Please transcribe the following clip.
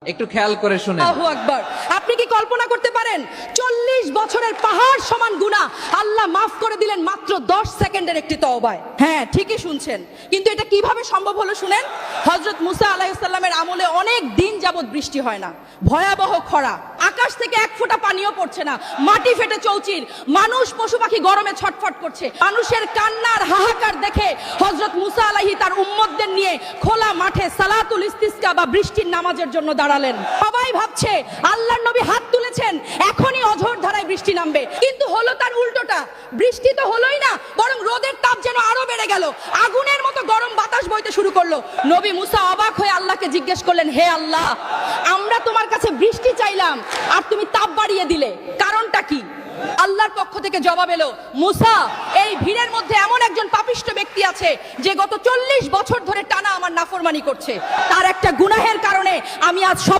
একটু খেয়াল করে শুনেন। আল্লাহু আকবার। আপনি কি কল্পনা করতে পারেন 40 বছরের পাহাড় সমান গুনাহ আল্লাহ মাফ করে দিলেন মাত্র 10 সেকেন্ডের একটি তওবায়। হ্যাঁ, ঠিকই শুনছেন। কিন্তু এটা কিভাবে সম্ভব হলো শুনেন। হযরত মুসা আলাইহিস সালামের আমলে অনেক দিন যাবত বৃষ্টি হয় না, ভয়াবহ খরা, আকাশ থেকে এক ফোঁটা পানিও পড়ছে না, মাটি ফেটে চৌচির, মানুষ পশু পাখি গরমে ছটফট করছে। মানুষের কান্নার হাহাকার দেখে হযরত মুসা আলাইহি তার উম্মতদের নিয়ে খোলা মাঠে সালাতুল ইস্তিসকা বা বৃষ্টির নামাজের জন্য দাঁড়ালেন। সবাই ভাবছে আল্লাহর নবী হাত তুলেছেন, এখনই অঝোর ধারায় বৃষ্টি নামবে, কিন্তু হলো তার উল্টোটা। বৃষ্টি তো হলোই না, বরং রোদের তাপ যেন আরো বেড়ে গেল, আগুনের মতো গরম বাতাস বইতে শুরু করলো। নবী মুসা অবাক হয়ে আল্লাহকে জিজ্ঞেস করলেন, হে আল্লাহ, আমরা তোমার কাছে বৃষ্টি চাইলাম আর তুমি তাপ বাড়িয়ে দিলে, কারণটা কি? আল্লাহর পক্ষ থেকে জবাব এলো, মুসা, এই ভিড়ের মধ্যে এমন একজন পাপিষ্ঠ ব্যক্তি আছে যে গত 40 বছর ধরে টানা আমার নাফরমানি করছে। তার একটা গুনাহের কারণে আমি আজ